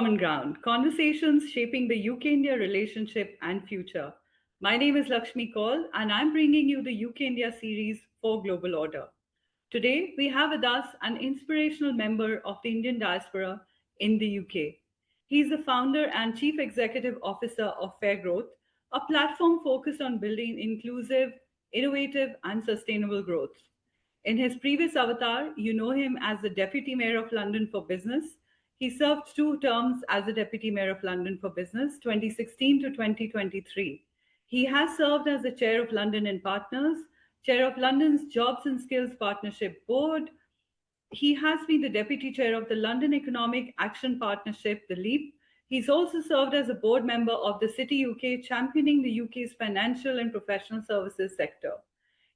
Common Ground, Conversations Shaping the UK-India Relationship and Future. My name is Lakshmi Kaul, and I'm bringing you the UK-India series for Global Order. Today, we have with us an inspirational member of the Indian diaspora in the UK. He's the founder and chief executive officer of Fair Growth, a platform focused on building inclusive, innovative, and sustainable growth. In his previous avatar, you know him as the Deputy Mayor of London for Business. He served 2 terms as the Deputy Mayor of London for Business, 2016 to 2023. He has served as the Chair of London and Partners, Chair of London's Jobs and Skills Partnership Board. He has been the Deputy Chair of the London Economic Action Partnership, the LEAP. He's also served as a board member of the City UK, championing the UK's financial and professional services sector.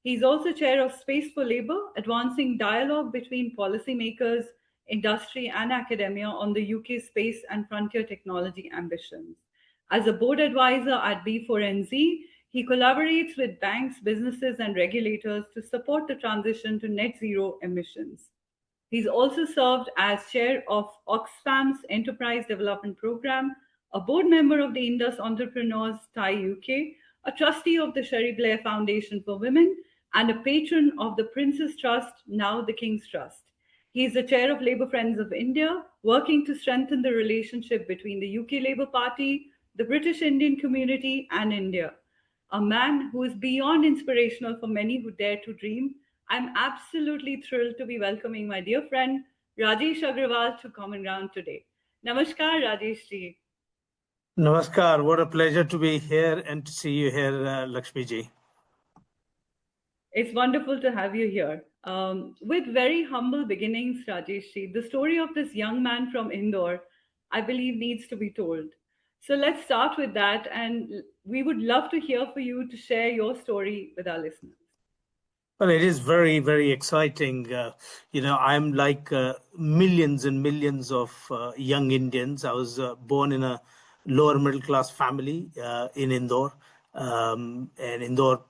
He's also chair of Space for Labour, advancing dialogue between policymakers, industry, and academia on the UK's space and frontier technology ambitions. As a board advisor at B4NZ, he collaborates with banks, businesses, and regulators to support the transition to net zero emissions. He's also served as chair of Oxfam's Enterprise Development Programme, a board member of the Indus Entrepreneurs Thai UK, a trustee of the Sherry Blair Foundation for Women, and a patron of the Prince's Trust, now the King's Trust. He is the chair of Labour Friends of India, working to strengthen the relationship between the UK Labour Party, the British Indian community, and India. A man who is beyond inspirational for many who dare to dream. I'm absolutely thrilled to be welcoming my dear friend Rajesh Agrawal to Common Ground today. Namaskar, Rajesh ji. Namaskar. What a pleasure to be here and to see you here, Lakshmi ji. It's wonderful to have you here. With very humble beginnings, Rajesh ji, the story of this young man from Indore, I believe, needs to be told. So let's start with that, and we would love to hear for you to share your story with our listeners. Well, it is very, very exciting. I'm like millions and millions of young Indians. I was born in a lower middle class family in Indore, and Indore.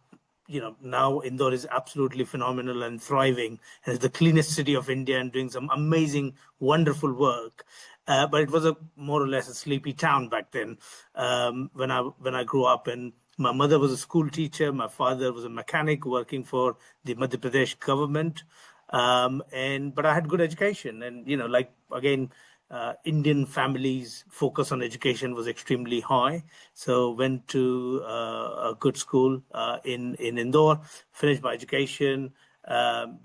Now Indore is absolutely phenomenal and thriving, and it's the cleanest city of India and doing some amazing, wonderful work. But it was more or less a sleepy town back then when I grew up. And my mother was a school teacher. My father was a mechanic working for the Madhya Pradesh government. But I had good education, and Indian families' focus on education was extremely high. So went to a good school in Indore, finished my education,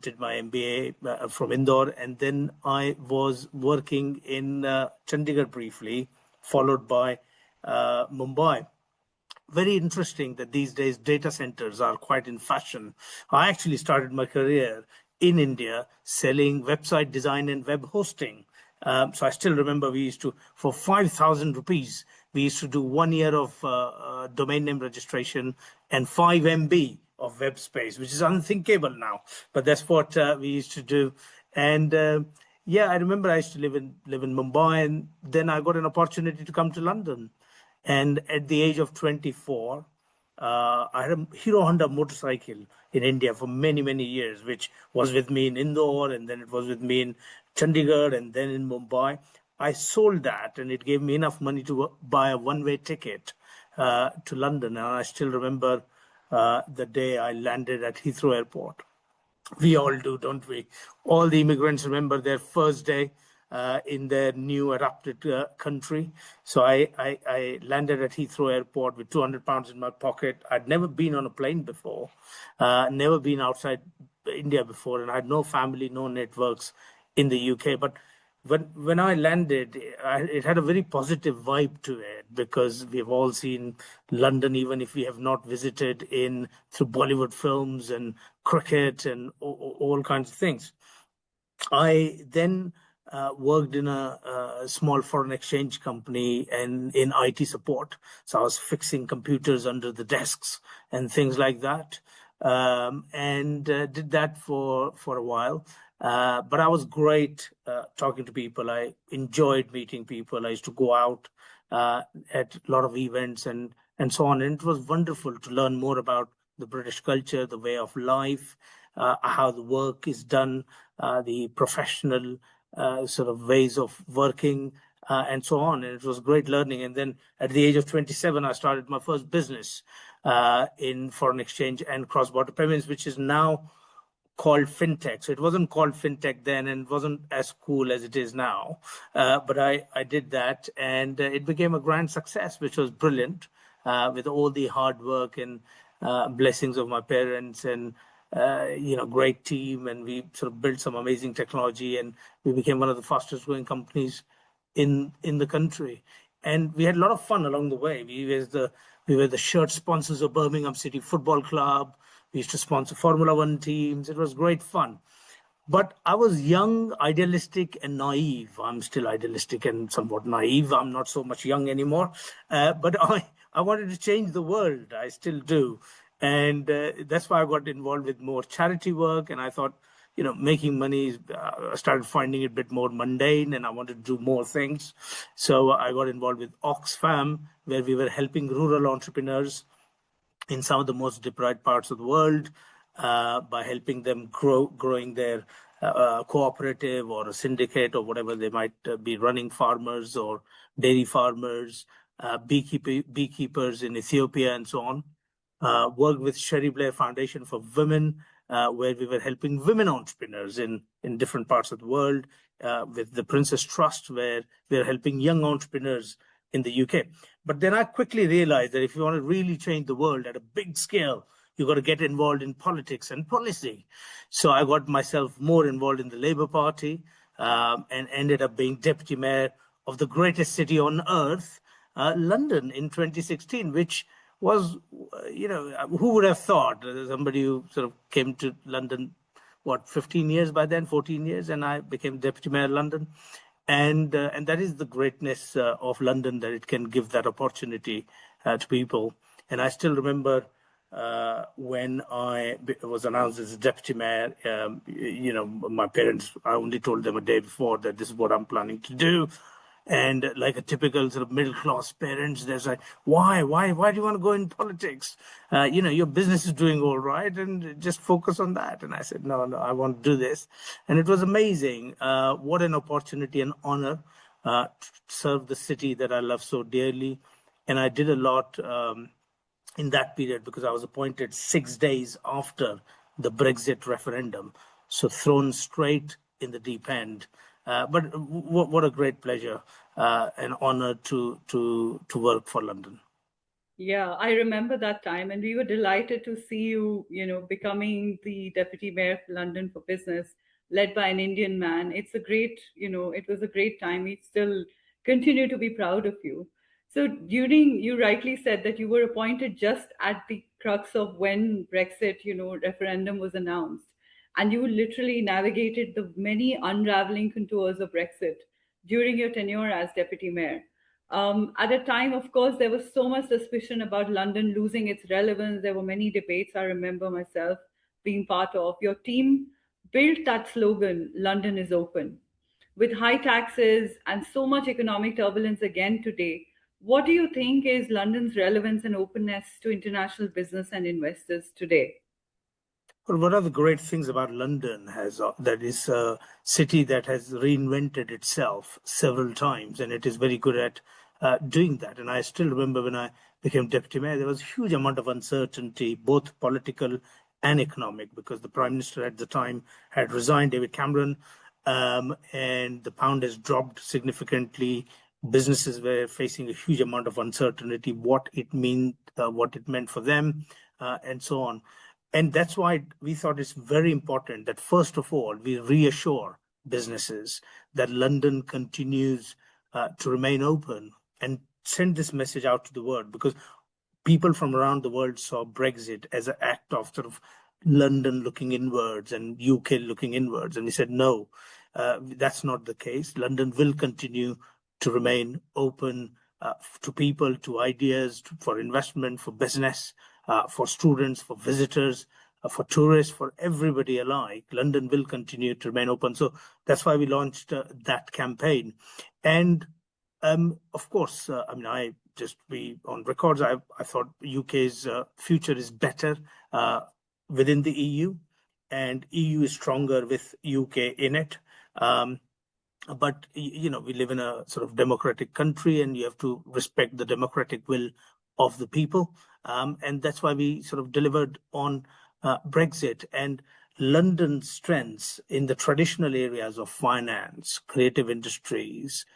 did my MBA from Indore, and then I was working in Chandigarh briefly, followed by Mumbai. Very interesting that these days data centers are quite in fashion. I actually started my career in India selling website design and web hosting. So I still remember we used to, for 5,000 rupees, we used to do 1 year of domain name registration and 5 MB of web space, which is unthinkable now. But that's what we used to do. And I remember I used to live in Mumbai, and then I got an opportunity to come to London. And at the age of 24, I had a Hero Honda motorcycle in India for many, many years, which was with me in Indore, and then it was with me in Chandigarh, and then in Mumbai. I sold that, and it gave me enough money to buy a one-way ticket to London. And I still remember the day I landed at Heathrow Airport. We all do, don't we? All the immigrants remember their first day in their new adapted country. So I landed at Heathrow Airport with 200 pounds in my pocket. I'd never been on a plane before, never been outside India before, and I had no family, no networks in the UK. But when I landed, it had a very positive vibe to it, because we've all seen London, even if we have not visited through Bollywood films and cricket and all kinds of things. I then worked in a small foreign exchange company and in IT support. So I was fixing computers under the desks and things like that, and did that for a while. But I was great talking to people. I enjoyed meeting people. I used to go out at a lot of events and so on. And it was wonderful to learn more about the British culture, the way of life, how the work is done, the professional sort of ways of working, and so on. And it was great learning. And then at the age of 27, I started my first business in foreign exchange and cross-border payments, which is now called fintech. So it wasn't called fintech then, and it wasn't as cool as it is now. But I did that, and it became a grand success, which was brilliant, with all the hard work and blessings of my parents and great team, and we sort of built some amazing technology, and we became one of the fastest growing companies in the country. And we had a lot of fun along the way. We were the shirt sponsors of Birmingham City Football Club. We used to sponsor Formula One teams. It was great fun. But I was young, idealistic, and naive. I'm still idealistic and somewhat naive. I'm not so much young anymore. But I wanted to change the world. I still do. And that's why I got involved with more charity work. And I thought, making money, I started finding it a bit more mundane, and I wanted to do more things. So I got involved with Oxfam, where we were helping rural entrepreneurs in some of the most deprived parts of the world, by helping them growing their cooperative or a syndicate or whatever they might be running, farmers or dairy farmers, beekeepers in Ethiopia, and so on. Worked with Sherry Blair Foundation for Women, where we were helping women entrepreneurs in different parts of the world, with the Princess Trust, where we're helping young entrepreneurs in the UK. But then I quickly realized that if you want to really change the world at a big scale, you've got to get involved in politics and policy. So I got myself more involved in the Labour Party, and ended up being deputy mayor of the greatest city on earth, London, in 2016, which was, who would have thought? Somebody who sort of came to London, 15 years by then, 14 years, and I became deputy mayor of London. And that is the greatness of London, that it can give that opportunity to people. And I still remember when I was announced as a deputy mayor, my parents, I only told them a day before that this is what I'm planning to do. And like a typical sort of middle class parents, they're like, why do you want to go in politics? Your business is doing all right, and just focus on that. And I said, no, I want to do this. And it was amazing. What an opportunity and honor to serve the city that I love so dearly. And I did a lot in that period, because I was appointed 6 days after the Brexit referendum. So thrown straight in the deep end. But what a great pleasure and honor to work for London. Yeah, I remember that time, and we were delighted to see you, becoming the deputy mayor of London for business, led by an Indian man. It's a great, it was a great time. We still continue to be proud of you. So you rightly said that you were appointed just at the crux of when Brexit, referendum was announced, and you literally navigated the many unraveling contours of Brexit during your tenure as deputy mayor. At a time, of course, there was so much suspicion about London losing its relevance. There were many debates I remember myself being part of. Your team built that slogan, London is open. With high taxes and so much economic turbulence again today, what do you think is London's relevance and openness to international business and investors today? Well, one of the great things about London has that is a city that has reinvented itself several times, and it is very good at doing that. And I still remember when I became deputy mayor, there was a huge amount of uncertainty, both political and economic, because the prime minister at the time had resigned, David Cameron, and the pound has dropped significantly. Businesses were facing a huge amount of uncertainty, what it meant for them, and so on. And that's why we thought it's very important that, first of all, we reassure businesses that London continues to remain open, and send this message out to the world, because people from around the world saw Brexit as an act of sort of London looking inwards and UK looking inwards. And we said, no, that's not the case. London will continue to remain open to people, to ideas, for investment, for business, for students, for visitors, for tourists, for everybody alike. London will continue to remain open. So that's why we launched that campaign. And of course, I just be on records. I thought UK's future is better within the EU, and EU is stronger with UK in it. But we live in a sort of democratic country, and you have to respect the democratic will of the people. And that's why we sort of delivered on Brexit. And London's strengths in the traditional areas of finance, creative industries,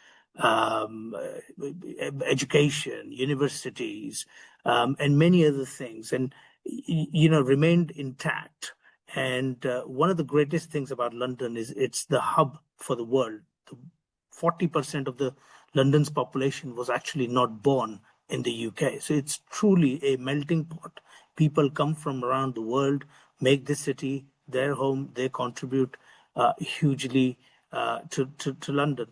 education, universities, and many other things, and remained intact. And one of the greatest things about London is it's the hub for the world. 40% of the London's population was actually not born in the UK. So it's truly a melting pot. People come from around the world, make this city their home. They contribute hugely to London.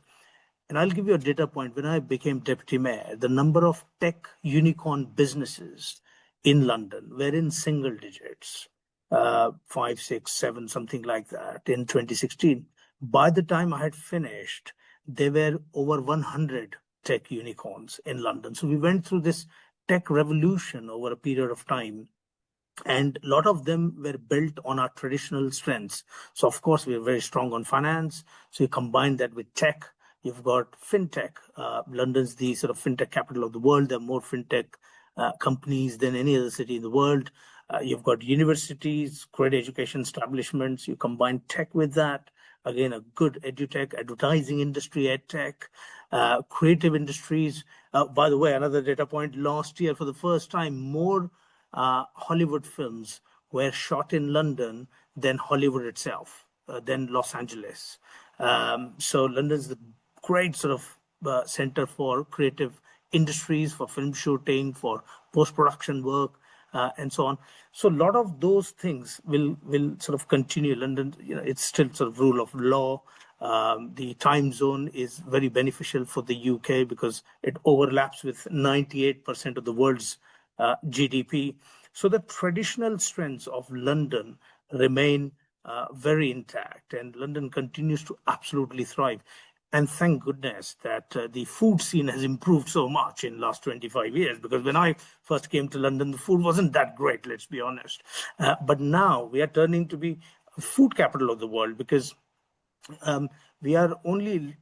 And I'll give you a data point. When I became deputy mayor, the number of tech unicorn businesses in London were in single digits, 5, 6, 7, something like that in 2016. By the time I had finished, there were over 100 tech unicorns in London. So we went through this tech revolution over a period of time, and a lot of them were built on our traditional strengths. So of course we are very strong on finance. So you combine that with tech. You've got fintech. London's the sort of fintech capital of the world. There are more fintech companies than any other city in the world. You've got universities, great education establishments. You combine tech with that. Again, a good edutech, advertising industry, edtech, creative industries. By the way, another data point, last year, for the first time, more Hollywood films were shot in London than Hollywood itself, than Los Angeles. So London's the great sort of center for creative industries, for film shooting, for post-production work, and so on. So a lot of those things will sort of continue. London, it's still sort of rule of law. The time zone is very beneficial for the UK because it overlaps with 98% of the world's GDP. So the traditional strengths of London remain very intact, and London continues to absolutely thrive. And thank goodness that the food scene has improved so much in the last 25 years, because when I first came to London, the food wasn't that great, let's be honest. But now we are turning to be a food capital of the world, because we are only,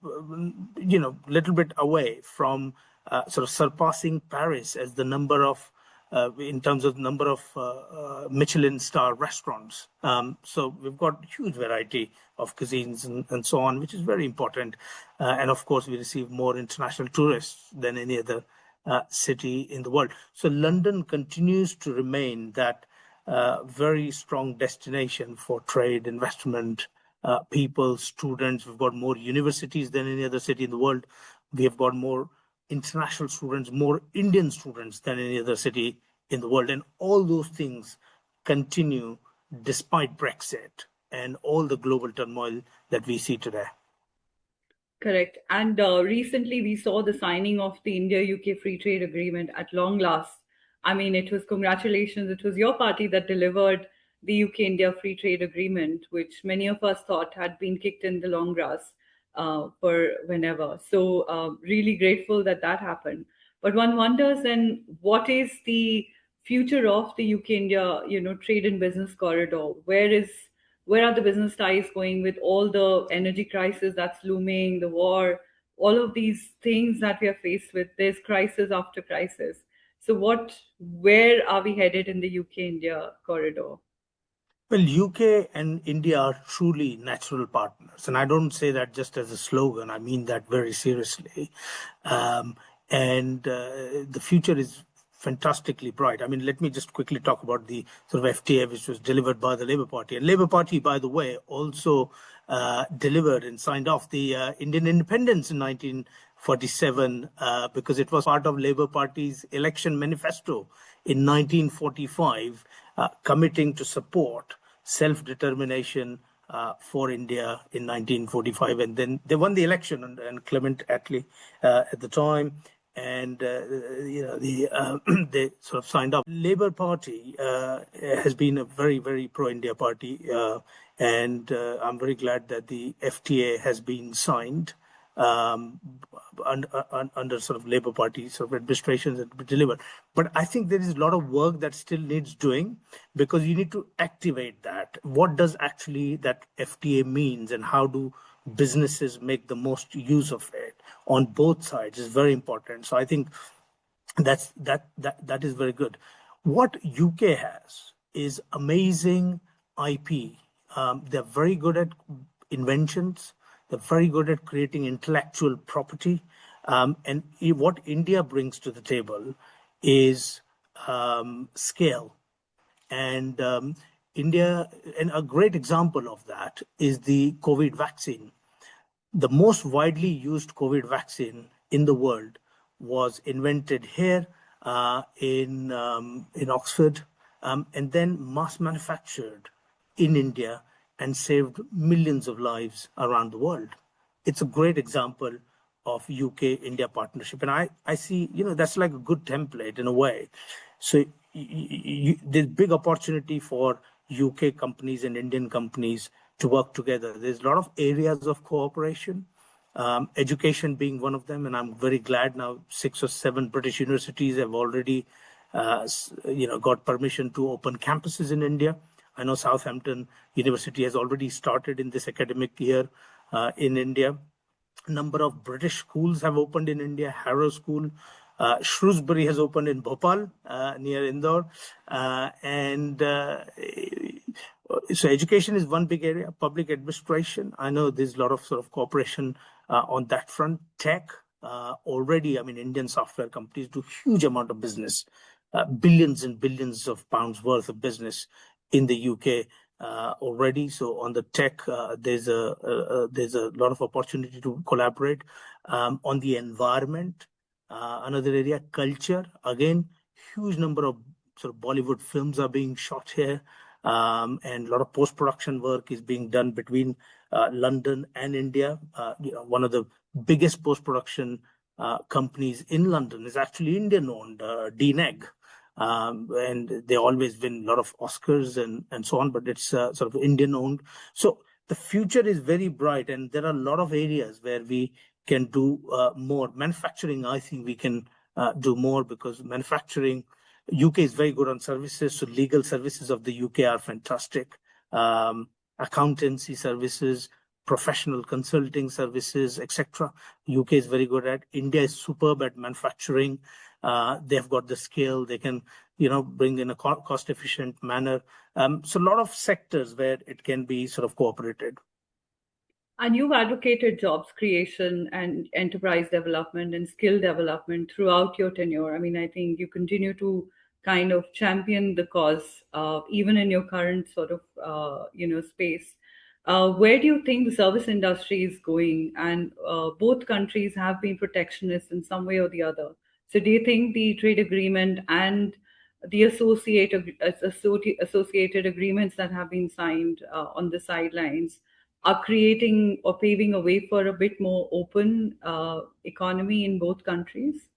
little bit away from sort of surpassing Paris as the number of in terms of number of Michelin star restaurants. So we've got huge variety of cuisines and so on, which is very important. And of course, we receive more international tourists than any other city in the world. So London continues to remain that very strong destination for trade, investment, people, students. We've got more universities than any other city in the world. We have got more international students, more Indian students than any other city in the world. And all those things continue despite Brexit and all the global turmoil that we see today. Correct. And recently we saw the signing of the India-UK Free Trade Agreement at long last. I mean, it was congratulations. It was your party that delivered the UK-India Free Trade Agreement, which many of us thought had been kicked in the long grass for whenever. So really grateful that that happened. But one wonders then, what is the future of the UK-India, trade and business corridor? Where are the business ties going with all the energy crisis that's looming, the war, all of these things that we are faced with? There's crisis after crisis. So where are we headed in the UK-India corridor? Well, UK and India are truly natural partners. And I don't say that just as a slogan, I mean that very seriously. And the future is fantastically bright. I mean, let me just quickly talk about the sort of FTA which was delivered by the Labour Party. And Labour Party, by the way, also delivered and signed off the Indian independence in 1947 because it was part of Labour Party's election manifesto in 1945, committing to support self-determination for India in 1945. And then they won the election, and Clement Attlee at the time. And they sort of signed up. Labour Party has been a very, very pro-India party, and I'm very glad that the FTA has been signed under sort of Labour Party sort of administrations that delivered. But I think there is a lot of work that still needs doing, because you need to activate that. What does actually that FTA means, and how do businesses make the most use of it on both sides is very important. So I think that is very good. What UK has is amazing IP. They're very good at inventions. They're very good at creating intellectual property. And what India brings to the table is scale. And India, and a great example of that is the COVID vaccine. The most widely used COVID vaccine in the world was invented here in Oxford, and then mass manufactured in India and saved millions of lives around the world. It's a great example of UK-India partnership, and I see, that's like a good template in a way. So there's big opportunity for UK companies and Indian companies to work together. There's a lot of areas of cooperation, education being one of them, and I'm very glad now 6 or 7 British universities have already, got permission to open campuses in India. I know Southampton University has already started in this academic year in India. Number of British schools have opened in India. Harrow School, Shrewsbury has opened in Bhopal near Indore, and so education is one big area. Public administration, I know there's a lot of sort of cooperation on that front. Tech, already, I mean, Indian software companies do huge amount of business, billions and billions of pounds worth of business in the UK already. So on the tech, there's a lot of opportunity to collaborate. On the environment, another area, culture, again, huge number of sort of Bollywood films are being shot here, and a lot of post-production work is being done between London and India. One of the biggest post-production companies in London is actually Indian-owned, DNEG. And they always win a lot of Oscars and so on, but it's sort of Indian owned. So the future is very bright, and there are a lot of areas where we can do more. Manufacturing, I think we can do more, because manufacturing, UK is very good on services. So legal services of the UK are fantastic. Accountancy services, professional consulting services, etc. UK is very good at. India is superb at manufacturing. They've got the scale. They can, bring in a cost-efficient manner. So a lot of sectors where it can be sort of cooperated. And you've advocated jobs creation and enterprise development and skill development throughout your tenure. I mean, I think you continue to kind of champion the cause, even in your current sort of, space. Where do you think the service industry is going? And both countries have been protectionist in some way or the other. So do you think the trade agreement and the associated agreements that have been signed on the sidelines are creating or paving a way for a bit more open economy in both countries?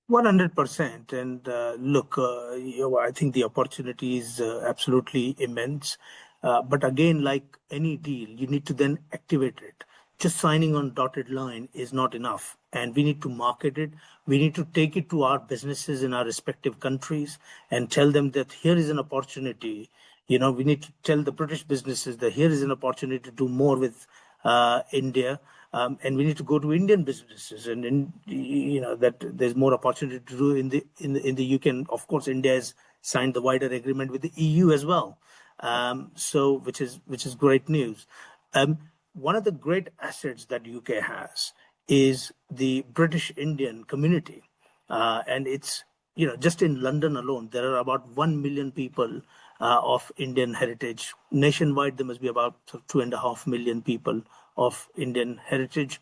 100%. And look, I think the opportunity is absolutely immense. But again, like any deal, you need to then activate it. Just signing on dotted line is not enough. And we need to market it. We need to take it to our businesses in our respective countries and tell them that here is an opportunity. We need to tell the British businesses that here is an opportunity to do more with India. And we need to go to Indian businesses, and that there's more opportunity to do in the UK. And of course, India has signed the wider agreement with the EU as well. So which is great news. One of the great assets that UK has is the British Indian community, and it's just in London alone there are about 1 million people of Indian heritage. Nationwide, there must be about 2.5 million people of Indian heritage.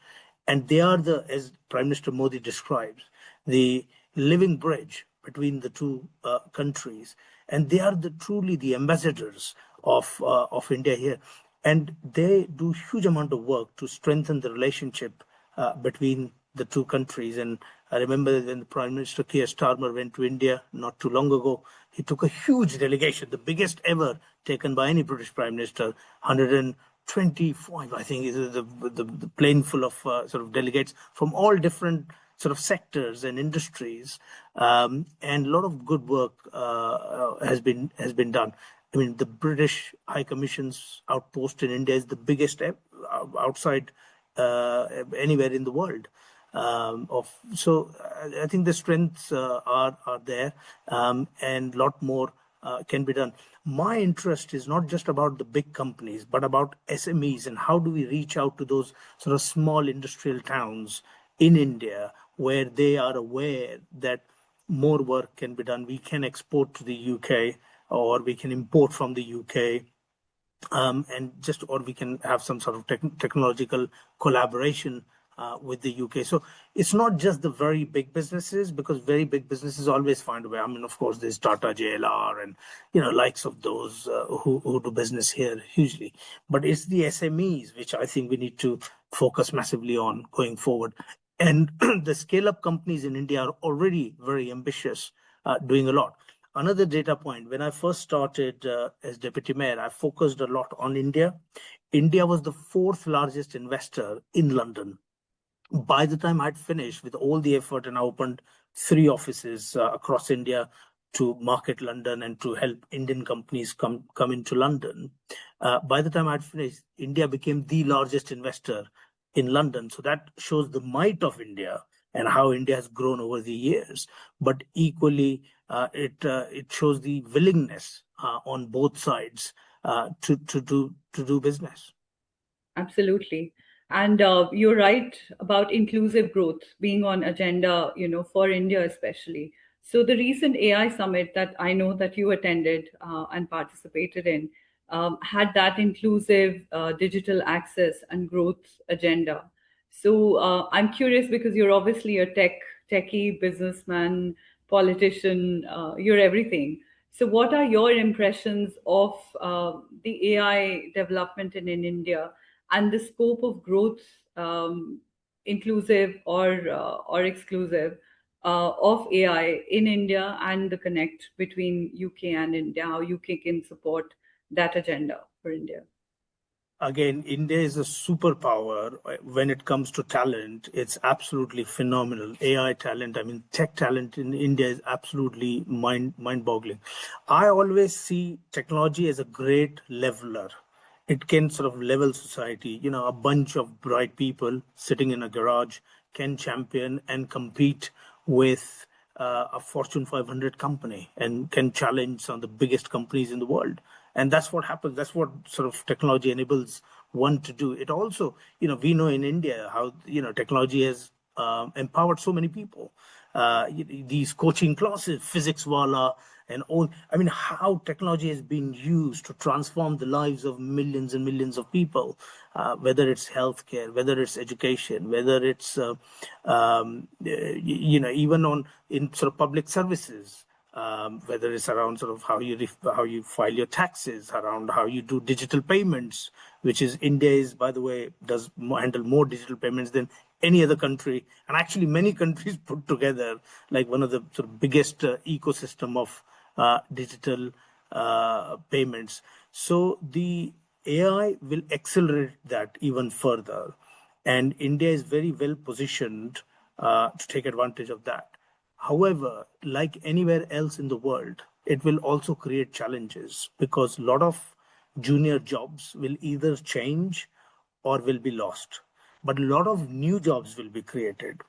And they are as Prime Minister Modi describes, the living bridge between the two countries. And they are truly the ambassadors of India here. And they do huge amount of work to strengthen the relationship between the two countries. And I remember when the Prime Minister Keir Starmer went to India not too long ago, he took a huge delegation, the biggest ever taken by any British Prime Minister, 125, I think, is the plane full of sort of delegates from all different sort of sectors and industries, and a lot of good work has been done. I mean, the British High Commission's outpost in India is the biggest outside anywhere in the world. So I think the strengths are there, and a lot more can be done. My interest is not just about the big companies, but about SMEs and how do we reach out to those sort of small industrial towns in India where they are aware that more work can be done. We can export to the UK, or we can import from the UK, and just or we can have some sort of technological collaboration with the UK. So it's not just the very big businesses, because very big businesses always find a way. I mean, of course, there's Tata, JLR, and likes of those who do business here hugely. But it's the SMEs which I think we need to focus massively on going forward. And the scale-up companies in India are already very ambitious, doing a lot. Another data point, when I first started as deputy mayor, I focused a lot on India. India was the fourth largest investor in London. By the time I'd finished with all the effort, and I opened 3 offices across India to market London and to help Indian companies come into London. By the time I'd finished, India became the largest investor in London. So that shows the might of India and how India has grown over the years. But equally, it shows the willingness on both sides to do business. Absolutely. And you're right about inclusive growth being on agenda, for India especially. So the recent AI summit that I know that you attended and participated in had that inclusive digital access and growth agenda. So I'm curious because you're obviously a techie businessman, politician, you're everything. So what are your impressions of the AI development in India and the scope of growth, inclusive or exclusive, of AI in India, and the connect between UK and India, how UK can support that agenda for India? Again, India is a superpower when it comes to talent. It's absolutely phenomenal. AI talent, I mean, tech talent in India is absolutely mind-boggling. I always see technology as a great leveler. It can sort of level society. A bunch of bright people sitting in a garage can champion and compete with a Fortune 500 company and can challenge some of the biggest companies in the world. And that's what happens. That's what sort of technology enables one to do. It also, we know in India how, technology has empowered so many people. These coaching classes, physics wala, and all. I mean, how technology has been used to transform the lives of millions and millions of people, whether it's healthcare, whether it's education, whether it's, even in sort of public services. Whether it's around sort of how you file your taxes, around how you do digital payments, which is India is, by the way, does handle more digital payments than any other country, and actually many countries put together, like one of the sort of biggest ecosystem of digital payments. So the AI will accelerate that even further, and India is very well positioned to take advantage of that. However, like anywhere else in the world, it will also create challenges, because a lot of junior jobs will either change or will be lost. But a lot of new jobs will be created.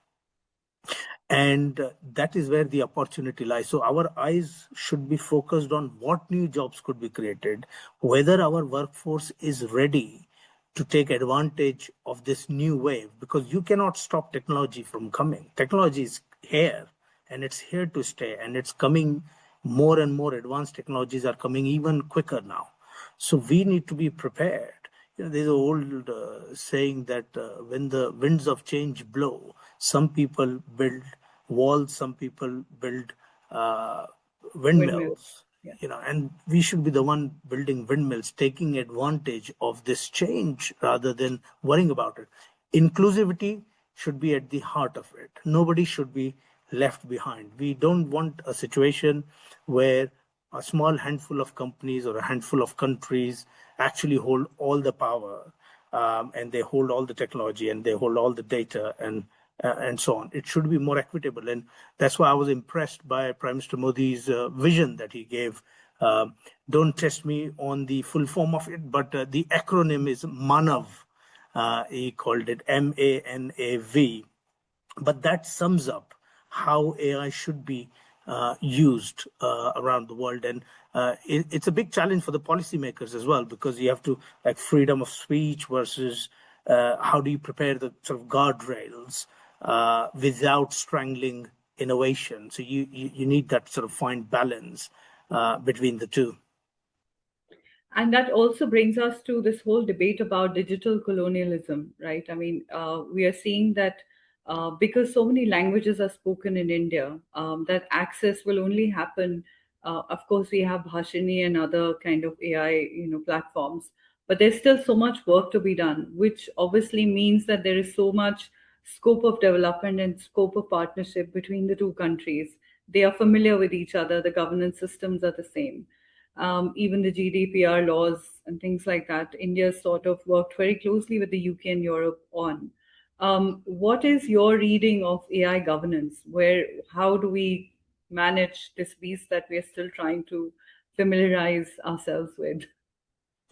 And that is where the opportunity lies. So our eyes should be focused on what new jobs could be created, whether our workforce is ready to take advantage of this new wave, because you cannot stop technology from coming. Technology is here, and it's here to stay, and it's coming. More and more advanced technologies are coming even quicker now. So we need to be prepared. There's an old saying that when the winds of change blow, some people build walls, some people build Windmill. windmills. Yeah. And we should be the one building windmills, taking advantage of this change rather than worrying about it. Inclusivity should be at the heart of it. Nobody should be left behind. We don't want a situation where a small handful of companies or a handful of countries actually hold all the power, and they hold all the technology, and they hold all the data, and so on. It should be more equitable, and that's why I was impressed by Prime Minister Modi's vision that he gave. Don't test me on the full form of it, but the acronym is MANAV, He called it MANAV. But that sums up how AI should be used around the world. And it's a big challenge for the policymakers as well, because you have to, like, freedom of speech versus how do you prepare the sort of guardrails without strangling innovation. So you need that sort of fine balance between the two. And that also brings us to this whole debate about digital colonialism, right? I mean, we are seeing that because so many languages are spoken in India, that access will only happen. Of course, we have Bhashini and other kind of AI, platforms, but there's still so much work to be done, which obviously means that there is so much scope of development and scope of partnership between the two countries. They are familiar with each other. The governance systems are the same, even the GDPR laws and things like that. India sort of worked very closely with the UK and Europe on. What is your reading of AI governance? How do we manage this beast that we are still trying to familiarize ourselves with?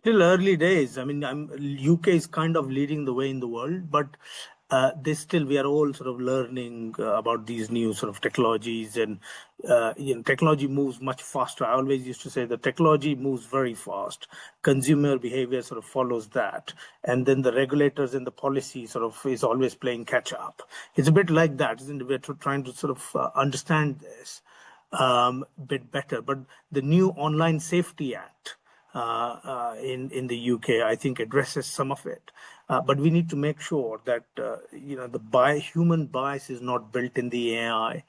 Still early days. I mean, UK is kind of leading the way in the world, but we are all sort of learning about these new sort of technologies, and technology moves much faster. I always used to say that technology moves very fast. Consumer behavior sort of follows that, and then the regulators and the policy sort of is always playing catch up. It's a bit like that, isn't it? We're trying to sort of understand this bit better. But the new Online Safety Act in the UK, I think, addresses some of it. But we need to make sure that the human bias is not built in the AI.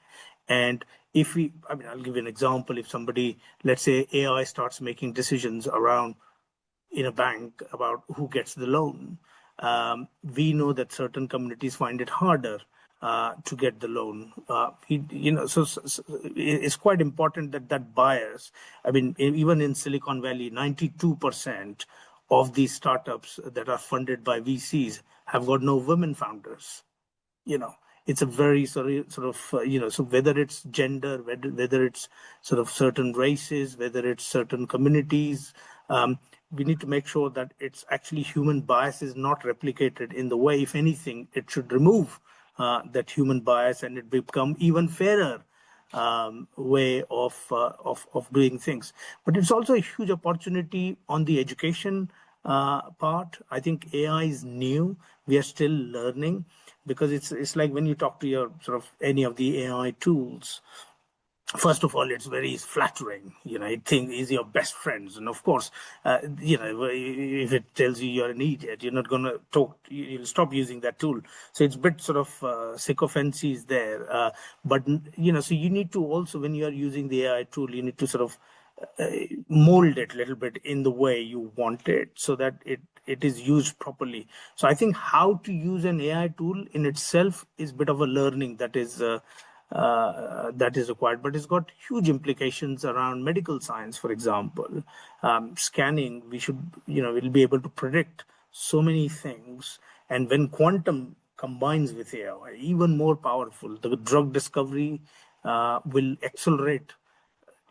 And I'll give you an example. If somebody, let's say, AI starts making decisions around in a bank about who gets the loan, we know that certain communities find it harder to get the loan. So it's quite important that buyers. I mean, even in Silicon Valley, 92% of these startups that are funded by VCs have got no women founders. It's a very so whether it's gender, whether it's sort of certain races, whether it's certain communities, we need to make sure that it's actually human bias is not replicated in the way. If anything, it should remove that human bias, and it become even fairer way of doing things. But it's also a huge opportunity on the education part. I think AI is new. We are still learning, because it's like when you talk to your sort of any of the AI tools. First of all, it's very flattering. It thinks is your best friends, and of course, if it tells you you're an idiot, you're not going to talk. You'll stop using that tool. So it's a bit sort of sycophancy is there. But so you need to also, when you are using the AI tool, you need to sort of mold it a little bit in the way you want it, so that it is used properly. So I think how to use an AI tool in itself is a bit of a learning that is required, but it's got huge implications around medical science. For example, scanning, we'll be able to predict so many things, and when quantum combines with AI, even more powerful, the drug discovery will accelerate.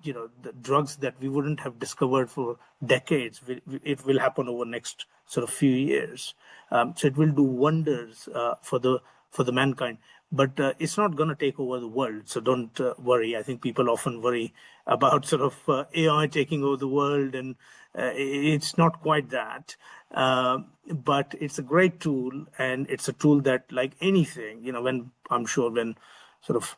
The drugs that we wouldn't have discovered for decades, it will happen over next sort of few years. So it will do wonders for the mankind. But it's not going to take over the world, so don't worry. I think people often worry about sort of AI taking over the world, and it's not quite that. But it's a great tool, and it's a tool that, like anything, when sort of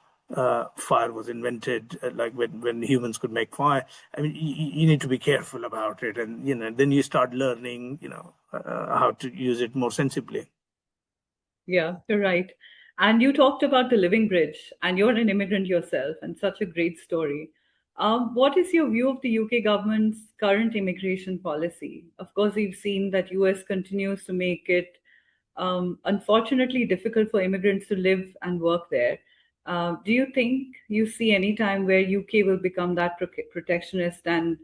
fire was invented, like when humans could make fire. I mean, you need to be careful about it, and then you start learning, how to use it more sensibly. Yeah, you're right. And you talked about the living bridge, and you're an immigrant yourself, and such a great story. What is your view of the UK government's current immigration policy? Of course, we've seen that US continues to make it unfortunately difficult for immigrants to live and work there. Do you think you see any time where UK will become that protectionist and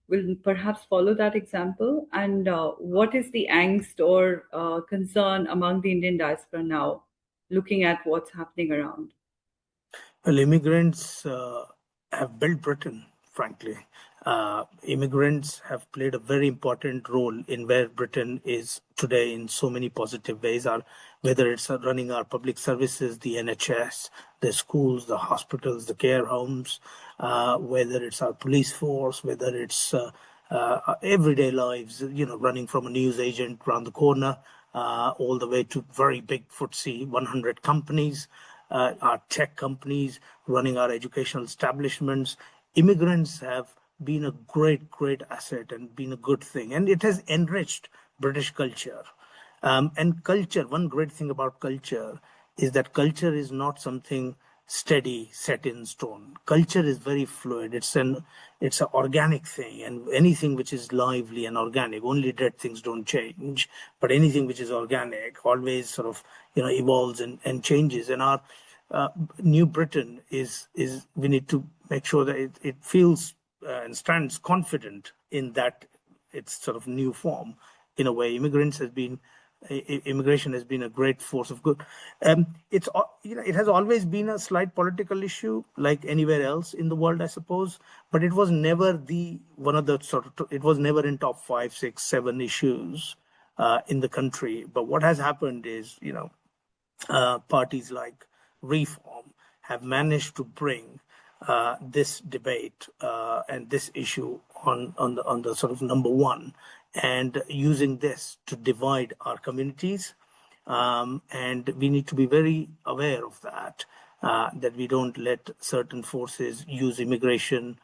will perhaps follow that example? And what is the angst or concern among the Indian diaspora now, looking at what's happening around? Well, immigrants have built Britain frankly. Immigrants have played a very important role in where Britain is today in so many positive ways, whether it's running our public services, the NHS, the schools, the hospitals, the care homes, whether it's our police force, whether it's everyday lives, running from a news agent around the corner all the way to very big FTSE 100 companies, our tech companies, running our educational establishments. Immigrants have been a great, great asset and been a good thing. And it has enriched British culture. And culture, one great thing about culture is that culture is not something steady, set in stone. Culture is very fluid. It's an organic thing, and anything which is lively and organic, only dead things don't change. But anything which is organic always sort of evolves and changes. And our New Britain is we need to make sure that it feels and stands confident in that its sort of new form. In a way, immigration has been a great force of good. It has always been a slight political issue, like anywhere else in the world, I suppose. But it was never it was never in top 5, 6, 7 issues in the country. But what has happened is, parties like Reform have managed to bring this debate and this issue on the sort of number one, and using this to divide our communities. And we need to be very aware of that, that we don't let certain forces use immigration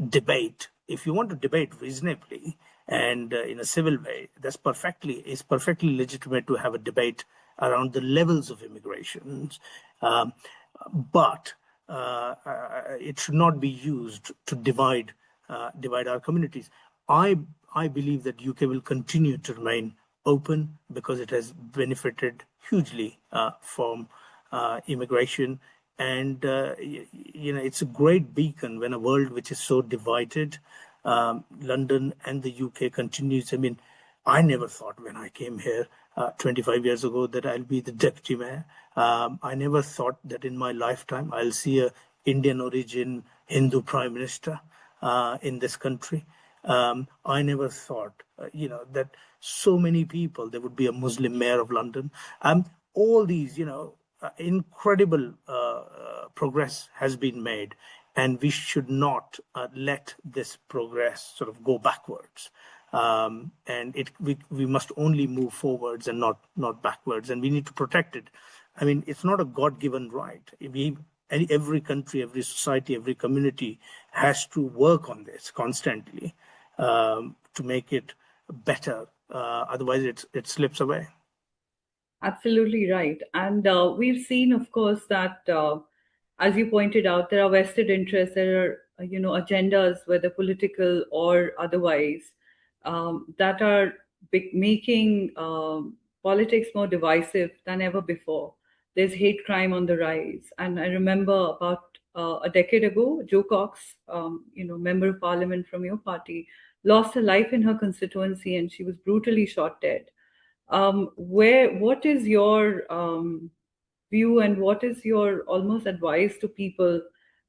debate. If you want to debate reasonably and in a civil way, it's perfectly legitimate to have a debate around the levels of immigration, but it should not be used to divide our communities. I believe that UK will continue to remain open because it has benefited hugely from immigration, and it's a great beacon when a world which is so divided. London and the UK continues. I mean, I never thought when I came here 25 years ago that I'll be the deputy mayor. I never thought that in my lifetime I'll see a Indian origin Hindu prime minister in this country. I never thought, that so many people, there would be a Muslim mayor of London. All these, incredible progress has been made, and we should not let this progress sort of go backwards. And we must only move forwards and not backwards, and we need to protect it. I mean, it's not a God-given right. Every country, every society, every community has to work on this constantly to make it better. Otherwise, it slips away. Absolutely right. And we've seen, of course, that as you pointed out, there are vested interests, there are, agendas, whether political or otherwise, that are making politics more divisive than ever before. There's hate crime on the rise. And I remember about a decade ago, Jo Cox, member of parliament from your party, lost her life in her constituency and she was brutally shot dead. What is your view, and what is your almost advice to people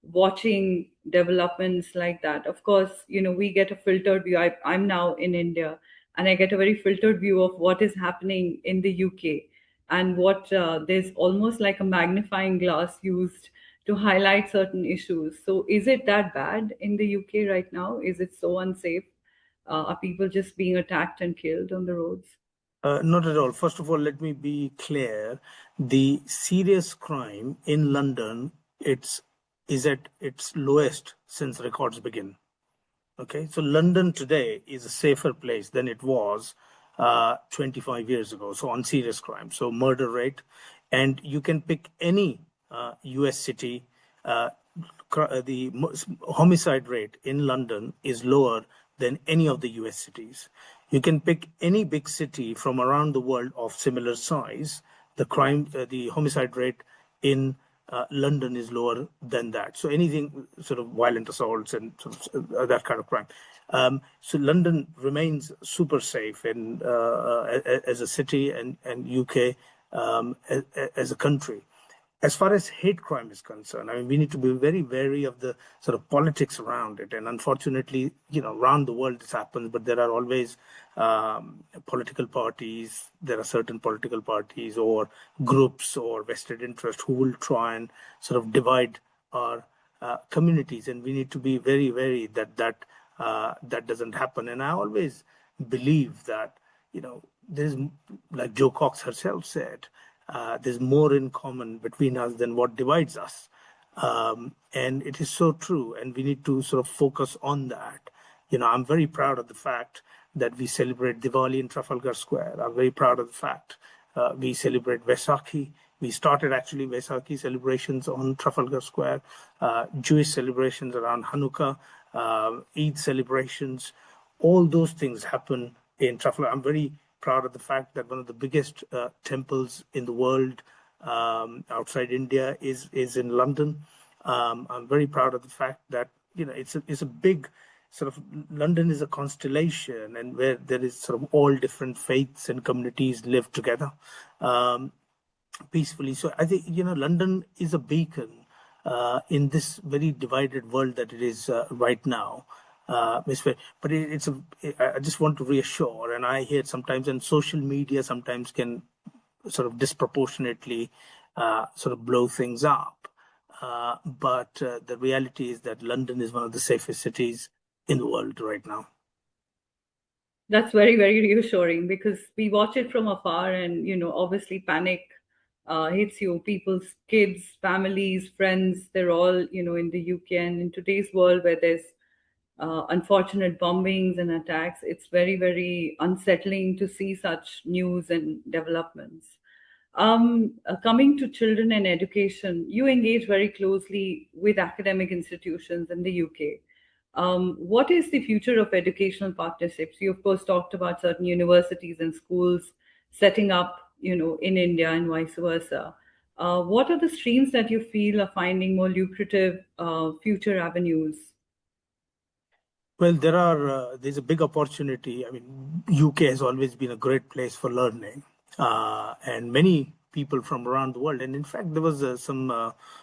watching developments like that? Of course, we get a filtered view. I'm now in India, and I get a very filtered view of what is happening in the UK, and what there's almost like a magnifying glass used to highlight certain issues. So, is it that bad in the UK right now? Is it so unsafe? Are people just being attacked and killed on the roads? Not at all. First of all, let me be clear. The serious crime in London, is at its lowest since records begin. Okay, so London today is a safer place than it was 25 years ago. So on serious crime, so murder rate, and you can pick any US city. The homicide rate in London is lower than any of the US cities. You can pick any big city from around the world of similar size. The homicide rate in London is lower than that. So anything sort of violent assaults and sort of, that kind of crime. So London remains super safe and as a city, and UK as a country. As far as hate crime is concerned, I mean, we need to be very wary of the sort of politics around it. And unfortunately, around the world this happens, but there are always political parties, there are certain political parties or groups or vested interest who will try and sort of divide our communities. And we need to be very wary that doesn't happen. And I always believe that, there's, like Jo Cox herself said, there's more in common between us than what divides us. And it is so true. And we need to sort of focus on that. I'm very proud of the fact that we celebrate Diwali in Trafalgar Square. I'm very proud of the fact we celebrate Vaisakhi. We started actually Vaisakhi celebrations on Trafalgar Square, Jewish celebrations around Hanukkah, Eid celebrations. All those things happen in Trafalgar. I'm very proud of the fact that one of the biggest temples in the world outside India is in London. I'm very proud of the fact that it's a big sort of London is a constellation, and where there is sort of all different faiths and communities live together peacefully. So I think London is a beacon in this very divided world that it is right now. But I just want to reassure, and I hear sometimes, and social media sometimes can sort of disproportionately sort of blow things up. But the reality is that London is one of the safest cities in the world right now. That's very, very reassuring because we watch it from afar, and obviously panic hits you. People's kids, families, friends, they're all in the UK, and in today's world where there's unfortunate bombings and attacks, it's very, very unsettling to see such news and developments. Coming to children and education, you engage very closely with academic institutions in the UK. What is the future of educational partnerships? You, of course, talked about certain universities and schools setting up, in India and vice versa. What are the streams that you feel are finding more lucrative future avenues? Well, there's a big opportunity. I mean, UK has always been a great place for learning, and many people from around the world. And in fact, there was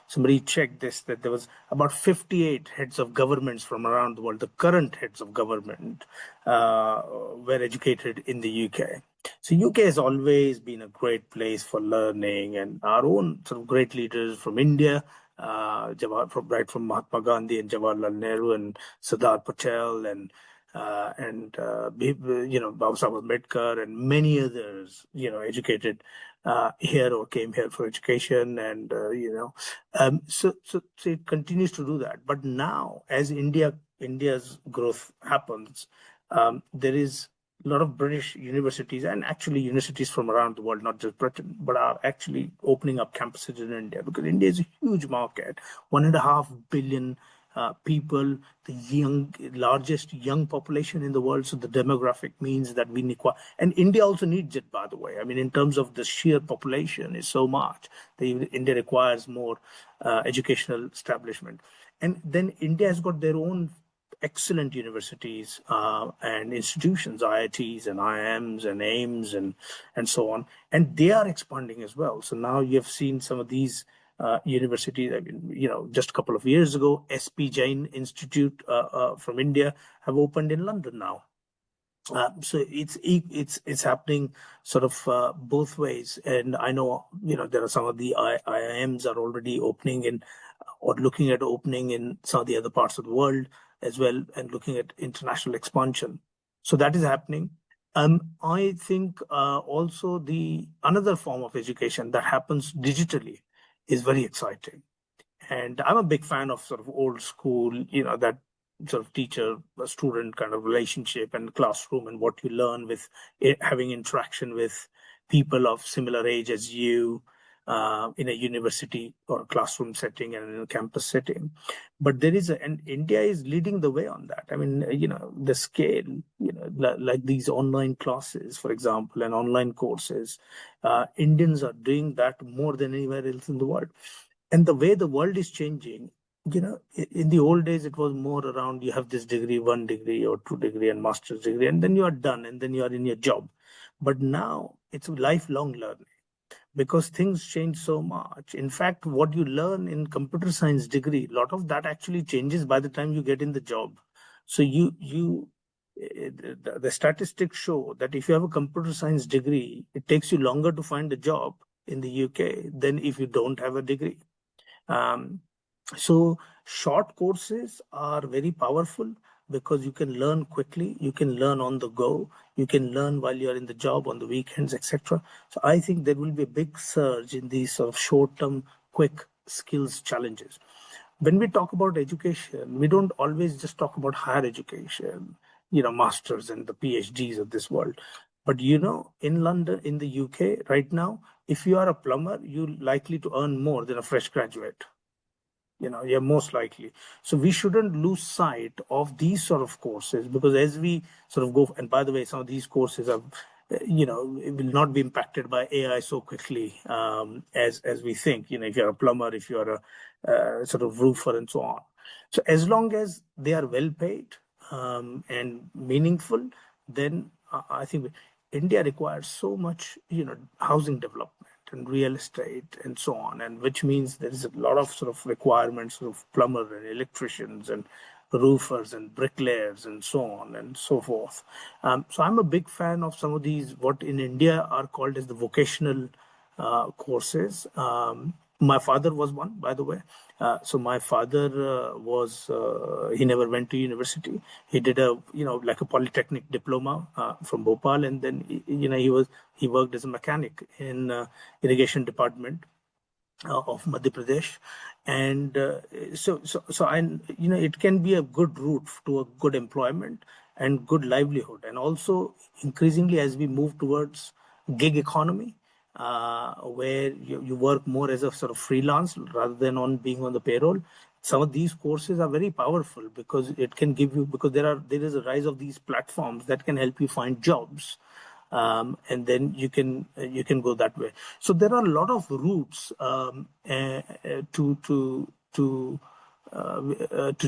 somebody checked this, that there was about 58 heads of governments from around the world. The current heads of government were educated in the UK. So UK has always been a great place for learning, and our own sort of great leaders from India, from Mahatma Gandhi and Jawaharlal Nehru and Sardar Patel Baba Sahib Ambedkar and many others, educated here or came here for education, and so it continues to do that. But now, as India's growth happens, there is a lot of British universities and actually universities from around the world, not just Britain, but are actually opening up campuses in India, because India is a huge market, 1.5 billion people, the largest young population in the world. So the demographic means that we need, and India also needs it, by the way. I mean, in terms of the sheer population is so much, India requires more educational establishment. And then India has got their own excellent universities and institutions, IITs and IIMs and AIMS and so on, and they are expanding as well. So now you have seen some of these universities. I mean, just a couple of years ago, SP Jain Institute from India have opened in London now. So it's happening sort of both ways, and I know there are some of the IIMs are already opening in or looking at opening in some of the other parts of the world as well, and looking at international expansion. So that is happening. I think also the another form of education that happens digitally is very exciting. And I'm a big fan of sort of old school, that sort of teacher student kind of relationship and classroom, and what you learn with having interaction with people of similar age as you in a university or a classroom setting and in a campus setting. But and India is leading the way on that. I mean, the scale, like these online classes, for example, and online courses, Indians are doing that more than anywhere else in the world. And the way the world is changing, in the old days, it was more around you have this degree, 1 degree or 2 degree and master's degree, and then you are done, and then you are in your job. But now it's lifelong learning. because things change so much. In fact, what you learn in computer science degree, a lot of that actually changes by the time you get in the job. So the statistics show that if you have a computer science degree, it takes you longer to find a job in the UK than if you don't have a degree. Um, so short courses are very powerful because you can learn quickly, you can learn on the go, you can learn while you're in the job on the weekends, etc. So I think there will be a big surge in these sort of short-term, quick skills challenges. When we talk about education, we don't always just talk about higher education, masters and the PhDs of this world. But in London, in the UK right now, if you are a plumber, you're likely to earn more than a fresh graduate. You're most likely. So we shouldn't lose sight of these sort of courses, because as we sort of go, and by the way, some of these courses are, it will not be impacted by AI so quickly as we think. If you're a plumber, if you're a sort of roofer and so on. So as long as they are well paid and meaningful, then I think India requires so much, housing development and real estate and so on, and which means there is a lot of sort of requirements of plumber and electricians and roofers and bricklayers and so on and so forth. So I'm a big fan of some of these, what in India are called as the vocational courses. My father was one, by the way. So my father he never went to university. He did like a polytechnic diploma from Bhopal, and then he worked as a mechanic in irrigation department of Madhya Pradesh, and so I it can be a good route to a good employment and good livelihood, and also increasingly as we move towards gig economy, where you work more as a sort of freelance rather than on being on the payroll. Some of these courses are very powerful because it can give you, because there is a rise of these platforms that can help you find jobs, and then you can go that way. So there are a lot of routes to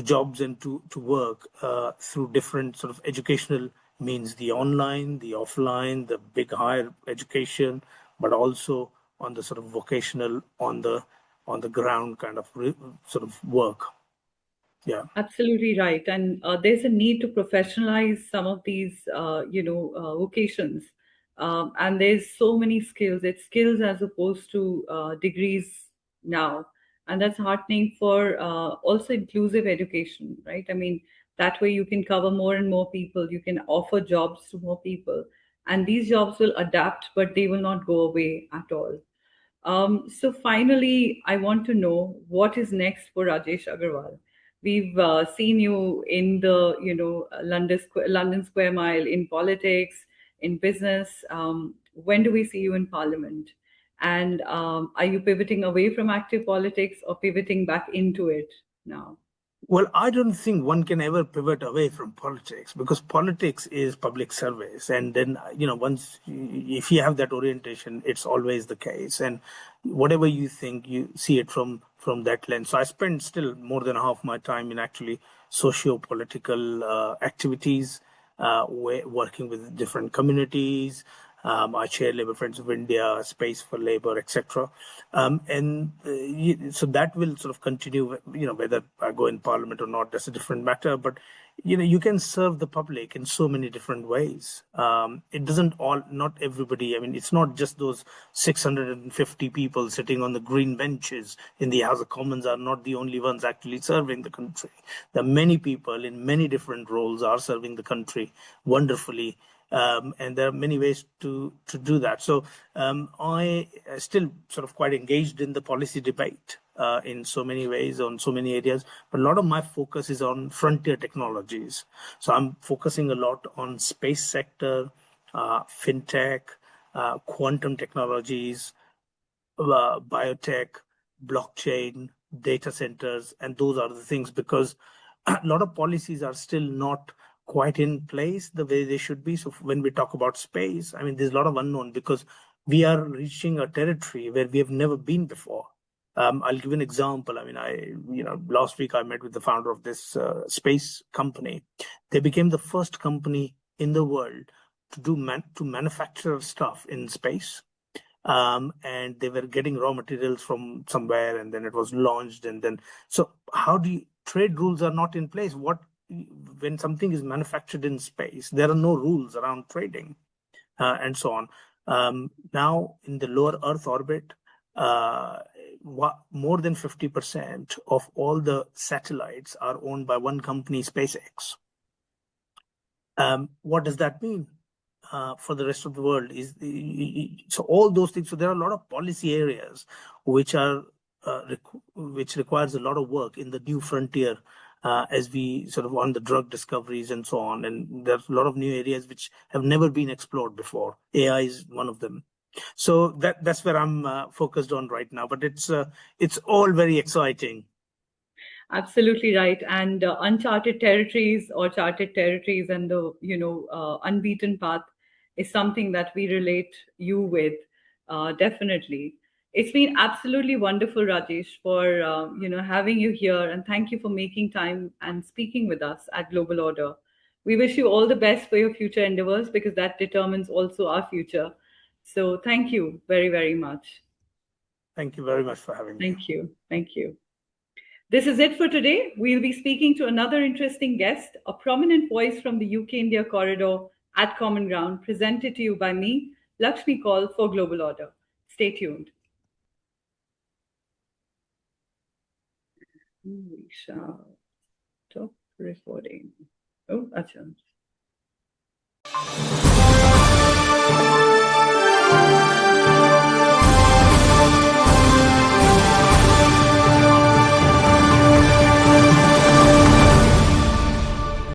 jobs and to work through different sort of educational means: the online, the offline, the big higher education, but also on the sort of vocational, on the ground kind of sort of work. Yeah. Absolutely right. And there's a need to professionalize some of these, vocations. And there's so many skills. It's skills as opposed to degrees now. And that's heartening for also inclusive education, right? I mean, that way you can cover more and more people. You can offer jobs to more people. And these jobs will adapt, but they will not go away at all. So finally, I want to know what is next for Rajesh Agrawal. We've seen you in the, London Square Mile, in politics, in business. When do we see you in Parliament? And are you pivoting away from active politics or pivoting back into it now? Well, I don't think one can ever pivot away from politics, because politics is public service. And then, once, if you have that orientation, it's always the case. And whatever you think, you see it from that lens. So I spend still more than half my time in actually socio-political activities, working with different communities. I chair Labour Friends of India, Space for Labour, etc. And so that will sort of continue, whether I go in Parliament or not, that's a different matter. But, you can serve the public in so many different ways. It doesn't not everybody, I mean, it's not just those 650 people sitting on the green benches in the House of Commons are not the only ones actually serving the country. There are many people in many different roles are serving the country wonderfully. And there are many ways to do that. So I still sort of quite engaged in the policy debate in so many ways, on so many areas. But a lot of my focus is on frontier technologies. So I'm focusing a lot on space sector, fintech, quantum technologies, biotech, blockchain, data centers, and those are the things, because a lot of policies are still not quite in place the way they should be. So when we talk about space, I mean, there's a lot of unknown, because we are reaching a territory where we have never been before. I'll give an example. I mean, last week I met with the founder of this space company. They became the first company in the world to manufacture stuff in space. and they were getting raw materials from somewhere, and then it was launched, and then so how do you, trade rules are not in place. What when something is manufactured in space, there are no rules around trading, and so on. Now in the lower Earth orbit, more than 50% of all the satellites are owned by one company, SpaceX. What does that mean for the rest of the world? So all those things. So there are a lot of policy areas which are which requires a lot of work in the new frontier, as we sort of on the drug discoveries and so on. And there's a lot of new areas which have never been explored before. AI is one of them. So that's where I'm focused on right now. But it's all very exciting. Absolutely right. And uncharted territories or charted territories and the unbeaten path is something that we relate you with. Definitely, it's been absolutely wonderful, Rajesh, for having you here, and thank you for making time and speaking with us at Global Order. We wish you all the best for your future endeavors because that determines also our future. So thank you very, very much. Thank you very much for having me. Thank you. Thank you. This is it for today. We'll be speaking to another interesting guest, a prominent voice from the UK India corridor at Common Ground, presented to you by me, Lakshmi Kaul, for Global Order. Stay tuned. We shall stop recording. Oh, acha.